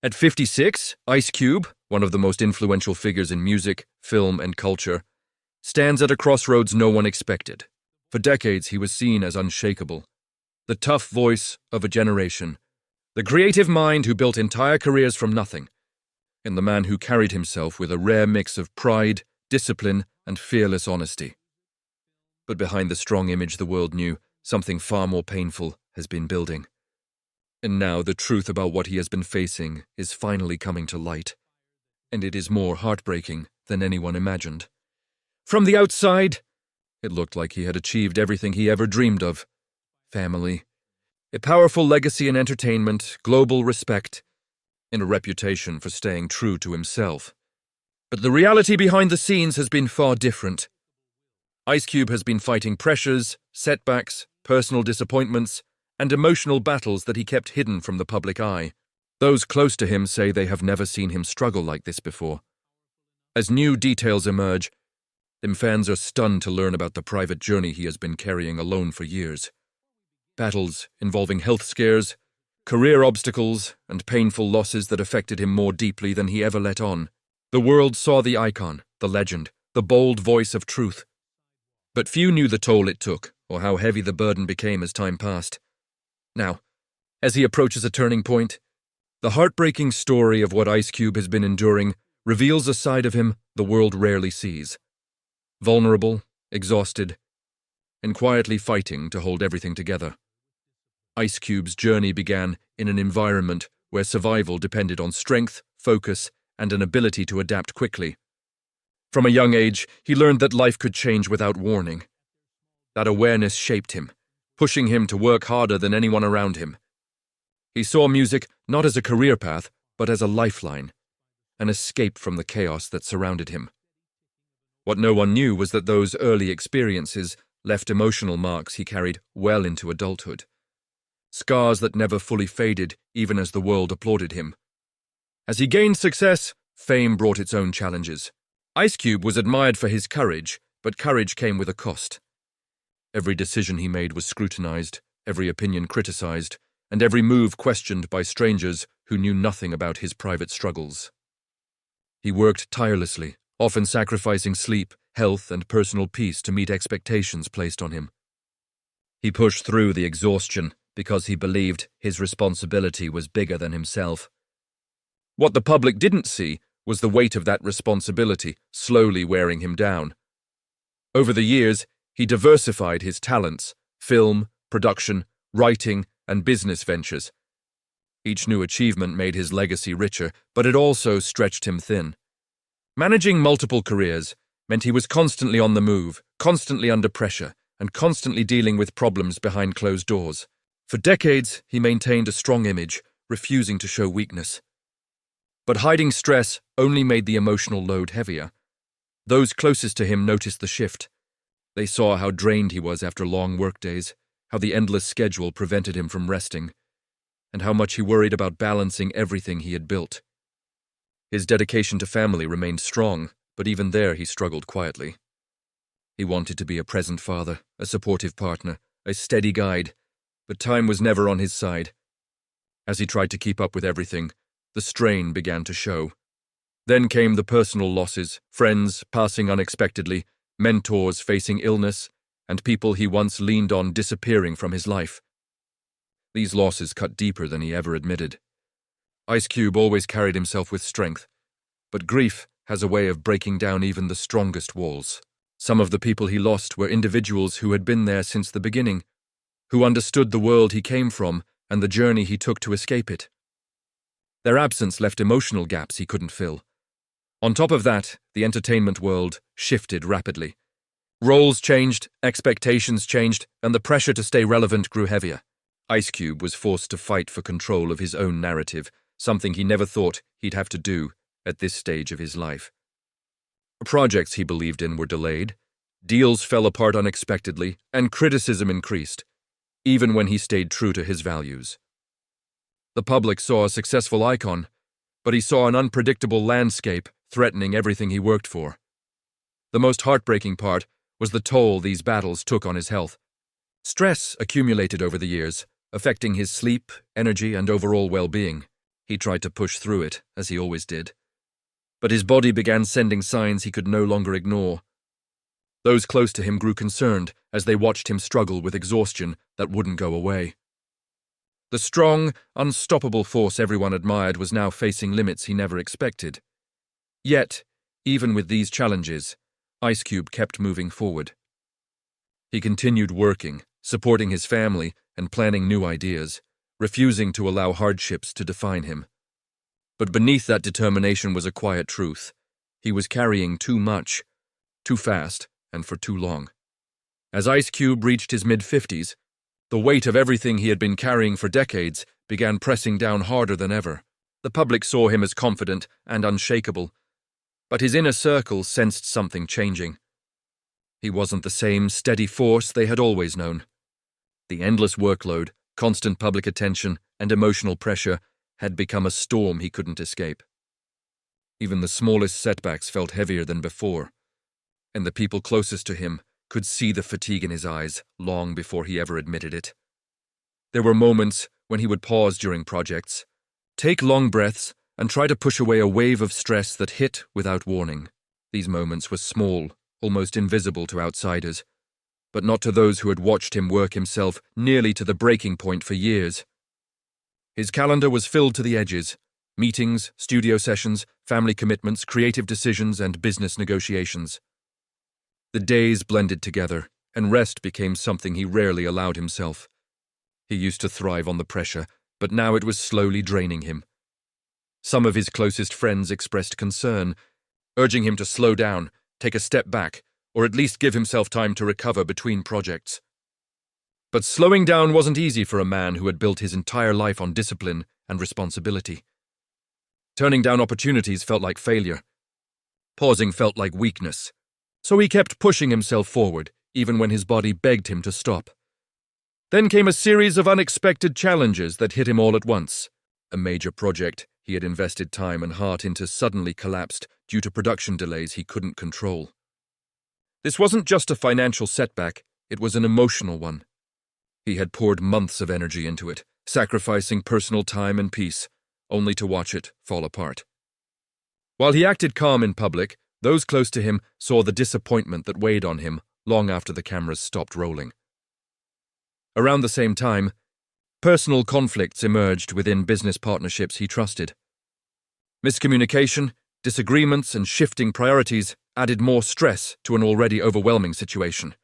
At 56, Ice Cube, one of the most influential figures in music, film, and culture, stands at a crossroads no one expected. For decades, he was seen as unshakable, the tough voice of a generation, the creative mind who built entire careers from nothing, and the man who carried himself with a rare mix of pride, discipline, and fearless honesty. But behind the strong image the world knew, something far more painful has been building. And now the truth about what he has been facing is finally coming to light, and it is more heartbreaking than anyone imagined. From the outside, it looked like he had achieved everything he ever dreamed of. Family, a powerful legacy in entertainment, global respect, and a reputation for staying true to himself. But the reality behind the scenes has been far different. Ice Cube has been fighting pressures, setbacks, personal disappointments, and emotional battles that he kept hidden from the public eye. Those close to him say they have never seen him struggle like this before. As new details emerge, them fans are stunned to learn about the private journey he has been carrying alone for years. Battles involving health scares, career obstacles, and painful losses that affected him more deeply than he ever let on. The world saw the icon, the legend, the bold voice of truth. But few knew the toll it took, or how heavy the burden became as time passed. Now, as he approaches a turning point, the heartbreaking story of what Ice Cube has been enduring reveals a side of him the world rarely sees. Vulnerable, exhausted, and quietly fighting to hold everything together. Ice Cube's journey began in an environment where survival depended on strength, focus, and an ability to adapt quickly. From a young age, he learned that life could change without warning. That awareness shaped him, pushing him to work harder than anyone around him. He saw music not as a career path, but as a lifeline, an escape from the chaos that surrounded him. What no one knew was that those early experiences left emotional marks he carried well into adulthood. Scars that never fully faded even as the world applauded him. As he gained success, fame brought its own challenges. Ice Cube was admired for his courage, but courage came with a cost. Every decision he made was scrutinized, every opinion criticized, and every move questioned by strangers who knew nothing about his private struggles. He worked tirelessly, often sacrificing sleep, health, and personal peace to meet expectations placed on him. He pushed through the exhaustion because he believed his responsibility was bigger than himself. What the public didn't see was the weight of that responsibility slowly wearing him down. Over the years, he diversified his talents: film, production, writing, and business ventures. Each new achievement made his legacy richer, but it also stretched him thin. Managing multiple careers meant he was constantly on the move, constantly under pressure, and constantly dealing with problems behind closed doors. For decades, he maintained a strong image, refusing to show weakness. But hiding stress only made the emotional load heavier. Those closest to him noticed the shift. They saw how drained he was after long workdays, how the endless schedule prevented him from resting, and how much he worried about balancing everything he had built. His dedication to family remained strong, but even there he struggled quietly. He wanted to be a present father, a supportive partner, a steady guide, but time was never on his side. As he tried to keep up with everything, the strain began to show. Then came the personal losses, friends passing unexpectedly, mentors facing illness, and people he once leaned on disappearing from his life. These losses cut deeper than he ever admitted. Ice Cube always carried himself with strength, but grief has a way of breaking down even the strongest walls. Some of the people he lost were individuals who had been there since the beginning, who understood the world he came from and the journey he took to escape it. Their absence left emotional gaps he couldn't fill. On top of that, the entertainment world shifted rapidly. Roles changed, expectations changed, and the pressure to stay relevant grew heavier. Ice Cube was forced to fight for control of his own narrative, something he never thought he'd have to do at this stage of his life. Projects he believed in were delayed, deals fell apart unexpectedly, and criticism increased, even when he stayed true to his values. The public saw a successful icon, but he saw an unpredictable landscape threatening everything he worked for. The most heartbreaking part was the toll these battles took on his health. Stress accumulated over the years, affecting his sleep, energy, and overall well-being. He tried to push through it, as he always did. But his body began sending signs he could no longer ignore. Those close to him grew concerned as they watched him struggle with exhaustion that wouldn't go away. The strong, unstoppable force everyone admired was now facing limits he never expected. Yet, even with these challenges, Ice Cube kept moving forward. He continued working, supporting his family, and planning new ideas, refusing to allow hardships to define him. But beneath that determination was a quiet truth. He was carrying too much, too fast, and for too long. As Ice Cube reached his mid-50s, the weight of everything he had been carrying for decades began pressing down harder than ever. The public saw him as confident and unshakable, but his inner circle sensed something changing. He wasn't the same steady force they had always known. The endless workload, constant public attention, and emotional pressure had become a storm he couldn't escape. Even the smallest setbacks felt heavier than before, and the people closest to him could see the fatigue in his eyes long before he ever admitted it. There were moments when he would pause during projects, take long breaths, and try to push away a wave of stress that hit without warning. These moments were small, almost invisible to outsiders, but not to those who had watched him work himself nearly to the breaking point for years. His calendar was filled to the edges: meetings, studio sessions, family commitments, creative decisions, and business negotiations. The days blended together, and rest became something he rarely allowed himself. He used to thrive on the pressure, but now it was slowly draining him. Some of his closest friends expressed concern, urging him to slow down, take a step back, or at least give himself time to recover between projects. But slowing down wasn't easy for a man who had built his entire life on discipline and responsibility. Turning down opportunities felt like failure. Pausing felt like weakness. So he kept pushing himself forward, even when his body begged him to stop. Then came a series of unexpected challenges that hit him all at once. A major project he had invested time and heart into suddenly collapsed due to production delays he couldn't control. This wasn't just a financial setback, it was an emotional one. He had poured months of energy into it, sacrificing personal time and peace, only to watch it fall apart. While he acted calm in public, those close to him saw the disappointment that weighed on him long after the cameras stopped rolling. Around the same time, personal conflicts emerged within business partnerships he trusted. Miscommunication, disagreements, and shifting priorities added more stress to an already overwhelming situation.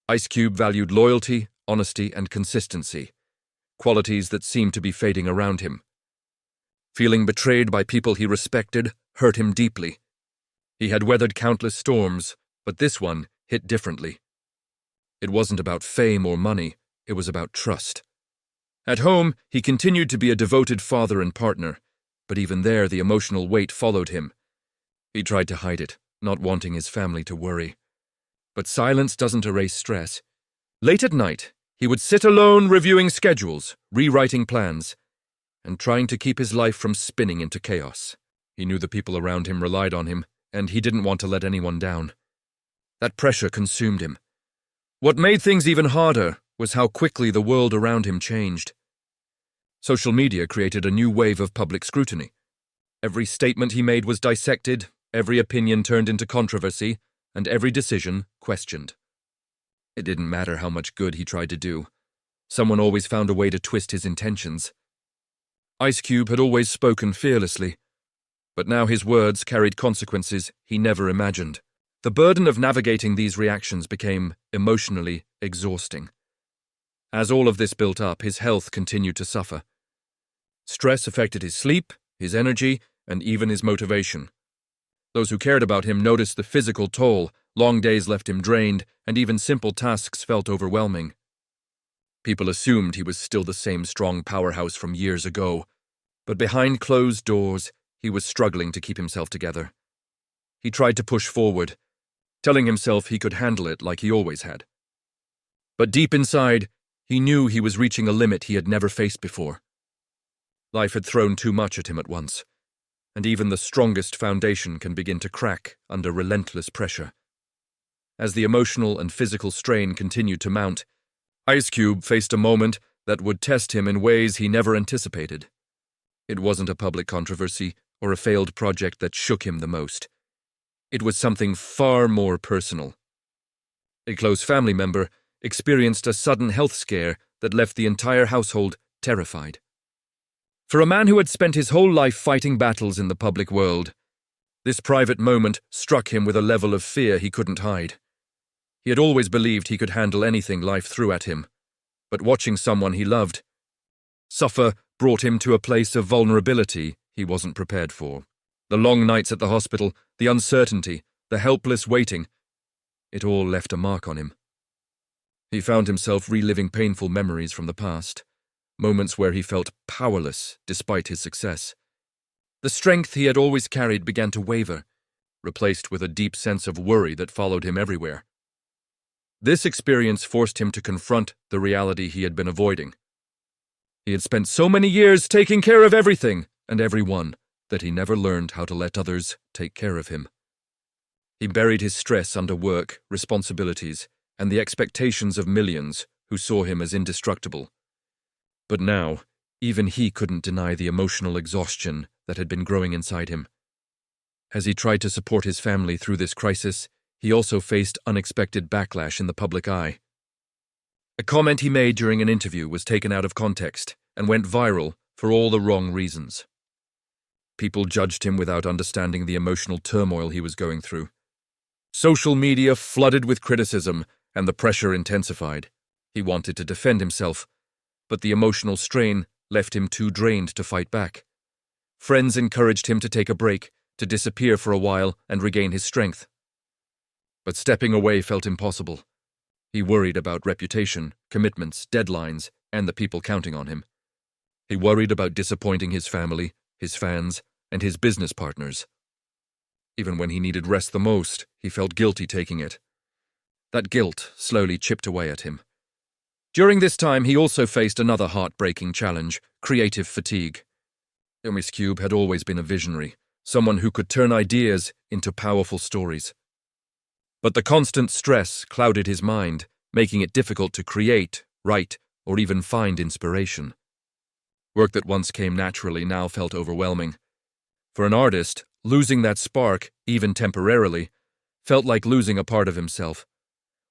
Ice Cube valued loyalty, honesty, and consistency, qualities that seemed to be fading around him. Feeling betrayed by people he respected hurt him deeply. He had weathered countless storms, but this one hit differently. It wasn't about fame or money, it was about trust. At home, he continued to be a devoted father and partner, but even there the emotional weight followed him. He tried to hide it, not wanting his family to worry. But silence doesn't erase stress. Late at night, he would sit alone reviewing schedules, rewriting plans, and trying to keep his life from spinning into chaos. He knew the people around him relied on him, and he didn't want to let anyone down. That pressure consumed him. What made things even harder was how quickly the world around him changed. Social media created a new wave of public scrutiny. Every statement he made was dissected, every opinion turned into controversy, and every decision questioned. It didn't matter how much good he tried to do. Someone always found a way to twist his intentions. Ice Cube had always spoken fearlessly, but now his words carried consequences he never imagined. The burden of navigating these reactions became emotionally exhausting. As all of this built up, his health continued to suffer. Stress affected his sleep, his energy, and even his motivation. Those who cared about him noticed the physical toll. Long days left him drained, and even simple tasks felt overwhelming. People assumed he was still the same strong powerhouse from years ago, but behind closed doors, he was struggling to keep himself together. He tried to push forward, telling himself he could handle it like he always had. But deep inside, he knew he was reaching a limit he had never faced before. Life had thrown too much at him at once, and even the strongest foundation can begin to crack under relentless pressure. As the emotional and physical strain continued to mount, Ice Cube faced a moment that would test him in ways he never anticipated. It wasn't a public controversy or a failed project that shook him the most. It was something far more personal. A close family member experienced a sudden health scare that left the entire household terrified. For a man who had spent his whole life fighting battles in the public world, this private moment struck him with a level of fear he couldn't hide. He had always believed he could handle anything life threw at him, but watching someone he loved suffer brought him to a place of vulnerability he wasn't prepared for. The long nights at the hospital, the uncertainty, the helpless waiting, it all left a mark on him. He found himself reliving painful memories from the past, moments where he felt powerless despite his success. The strength he had always carried began to waver, replaced with a deep sense of worry that followed him everywhere. This experience forced him to confront the reality he had been avoiding. He had spent so many years taking care of everything and everyone that he never learned how to let others take care of him. He buried his stress under work, responsibilities, and the expectations of millions who saw him as indestructible. But now, even he couldn't deny the emotional exhaustion that had been growing inside him. As he tried to support his family through this crisis, he also faced unexpected backlash in the public eye. A comment he made during an interview was taken out of context and went viral for all the wrong reasons. People judged him without understanding the emotional turmoil he was going through. Social media flooded with criticism, and the pressure intensified. He wanted to defend himself, but the emotional strain left him too drained to fight back. Friends encouraged him to take a break, to disappear for a while and regain his strength. But stepping away felt impossible. He worried about reputation, commitments, deadlines, and the people counting on him. He worried about disappointing his family, his fans, and his business partners. Even when he needed rest the most, he felt guilty taking it. That guilt slowly chipped away at him. During this time, he also faced another heartbreaking challenge: creative fatigue. Ice Cube had always been a visionary, someone who could turn ideas into powerful stories. But the constant stress clouded his mind, making it difficult to create, write, or even find inspiration. Work that once came naturally now felt overwhelming. For an artist, losing that spark, even temporarily, felt like losing a part of himself.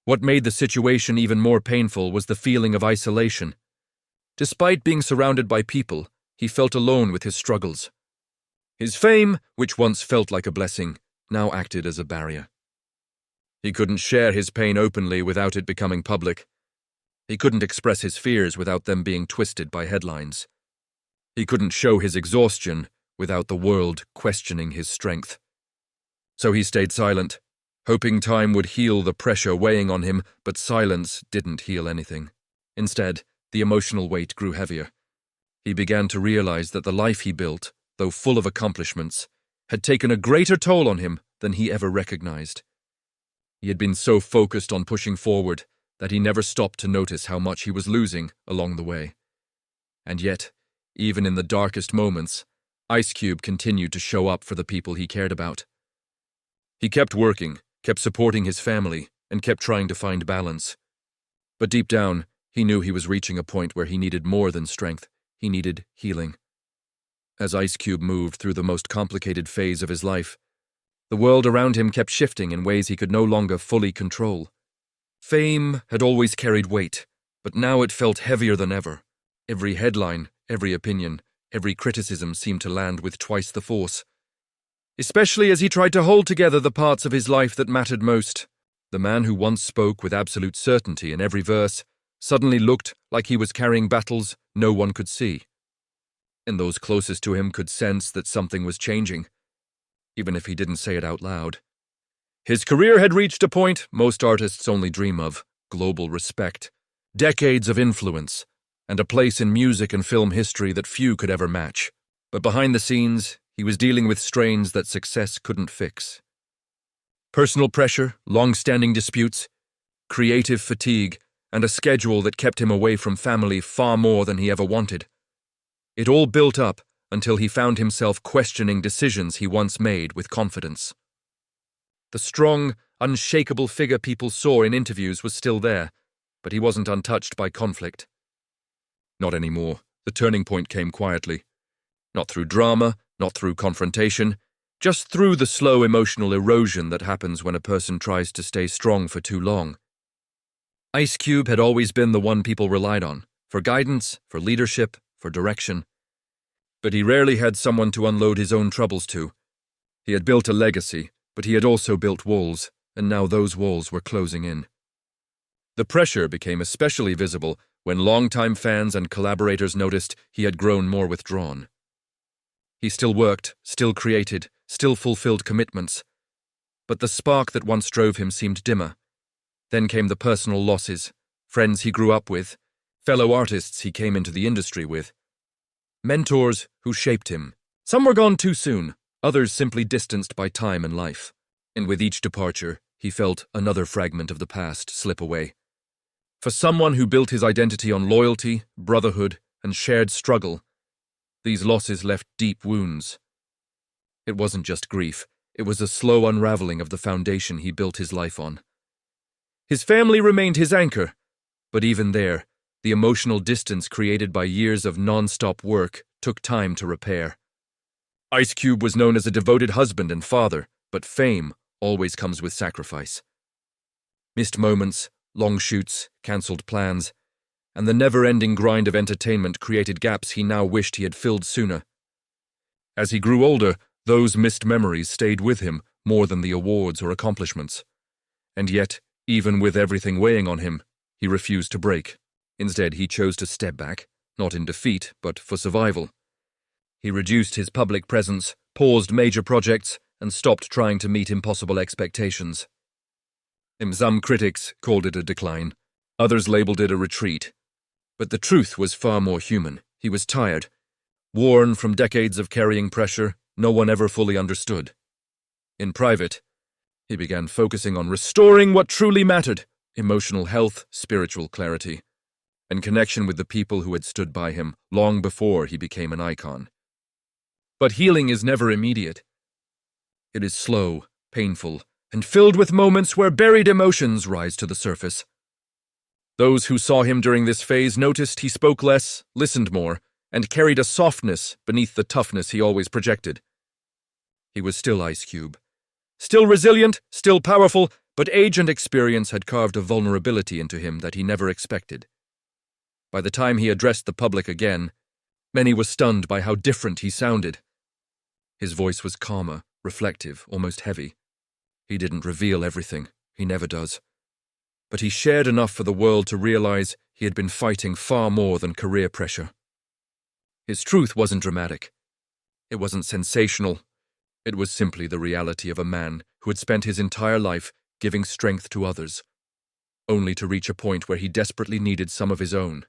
What made the situation even more painful was the feeling of isolation. Despite being surrounded by people, he felt alone with his struggles. His fame, which once felt like a blessing, now acted as a barrier. He couldn't share his pain openly without it becoming public. He couldn't express his fears without them being twisted by headlines. He couldn't show his exhaustion without the world questioning his strength. So he stayed silent, hoping time would heal the pressure weighing on him, but silence didn't heal anything. Instead, the emotional weight grew heavier. He began to realize that the life he built, though full of accomplishments, had taken a greater toll on him than he ever recognized. He had been so focused on pushing forward that he never stopped to notice how much he was losing along the way. And yet, even in the darkest moments, Ice Cube continued to show up for the people he cared about. He kept working, kept supporting his family, and kept trying to find balance. But deep down, he knew he was reaching a point where he needed more than strength. He needed healing. As Ice Cube moved through the most complicated phase of his life, the world around him kept shifting in ways he could no longer fully control. Fame had always carried weight, but now it felt heavier than ever. Every headline, every opinion, every criticism seemed to land with twice the force. Especially as he tried to hold together the parts of his life that mattered most. The man who once spoke with absolute certainty in every verse suddenly looked like he was carrying battles no one could see. And those closest to him could sense that something was changing, even if he didn't say it out loud. His career had reached a point most artists only dream of: global respect, decades of influence, and a place in music and film history that few could ever match. But behind the scenes, he was dealing with strains that success couldn't fix. Personal pressure, long-standing disputes, creative fatigue, and a schedule that kept him away from family far more than he ever wanted. It all built up until he found himself questioning decisions he once made with confidence. The strong, unshakable figure people saw in interviews was still there, but he wasn't untouched by conflict. Not anymore. The turning point came quietly. Not through drama, not through confrontation, just through the slow emotional erosion that happens when a person tries to stay strong for too long. Ice Cube had always been the one people relied on, for guidance, for leadership, for direction. But he rarely had someone to unload his own troubles to. He had built a legacy, but he had also built walls, and now those walls were closing in. The pressure became especially visible when longtime fans and collaborators noticed he had grown more withdrawn. He still worked, still created, still fulfilled commitments, but the spark that once drove him seemed dimmer. Then came the personal losses, friends he grew up with, fellow artists he came into the industry with, mentors who shaped him. Some were gone too soon, others simply distanced by time and life. And with each departure, he felt another fragment of the past slip away. For someone who built his identity on loyalty, brotherhood, and shared struggle, these losses left deep wounds. It wasn't just grief, it was a slow unraveling of the foundation he built his life on. His family remained his anchor, but even there, the emotional distance created by years of non-stop work took time to repair. Ice Cube was known as a devoted husband and father, but fame always comes with sacrifice. Missed moments, long shoots, cancelled plans, and the never-ending grind of entertainment created gaps he now wished he had filled sooner. As he grew older, those missed memories stayed with him more than the awards or accomplishments. And yet, even with everything weighing on him, he refused to break. Instead, he chose to step back, not in defeat, but for survival. He reduced his public presence, paused major projects, and stopped trying to meet impossible expectations. Some critics called it a decline, others labeled it a retreat. But the truth was far more human. He was tired, worn from decades of carrying pressure no one ever fully understood. In private, he began focusing on restoring what truly mattered: emotional health, spiritual clarity, and connection with the people who had stood by him long before he became an icon. But healing is never immediate. It is slow, painful, and filled with moments where buried emotions rise to the surface. Those who saw him during this phase noticed he spoke less, listened more, and carried a softness beneath the toughness he always projected. He was still Ice Cube. Still resilient, still powerful, but age and experience had carved a vulnerability into him that he never expected. By the time he addressed the public again, many were stunned by how different he sounded. His voice was calmer, reflective, almost heavy. He didn't reveal everything, he never does. But he shared enough for the world to realize he had been fighting far more than career pressure. His truth wasn't dramatic. It wasn't sensational. It was simply the reality of a man who had spent his entire life giving strength to others, only to reach a point where he desperately needed some of his own.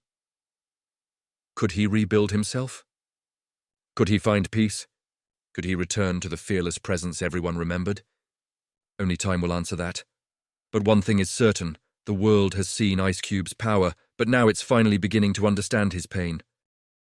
Could he rebuild himself? Could he find peace? Could he return to the fearless presence everyone remembered? Only time will answer that. But one thing is certain, the world has seen Ice Cube's power, but now it's finally beginning to understand his pain.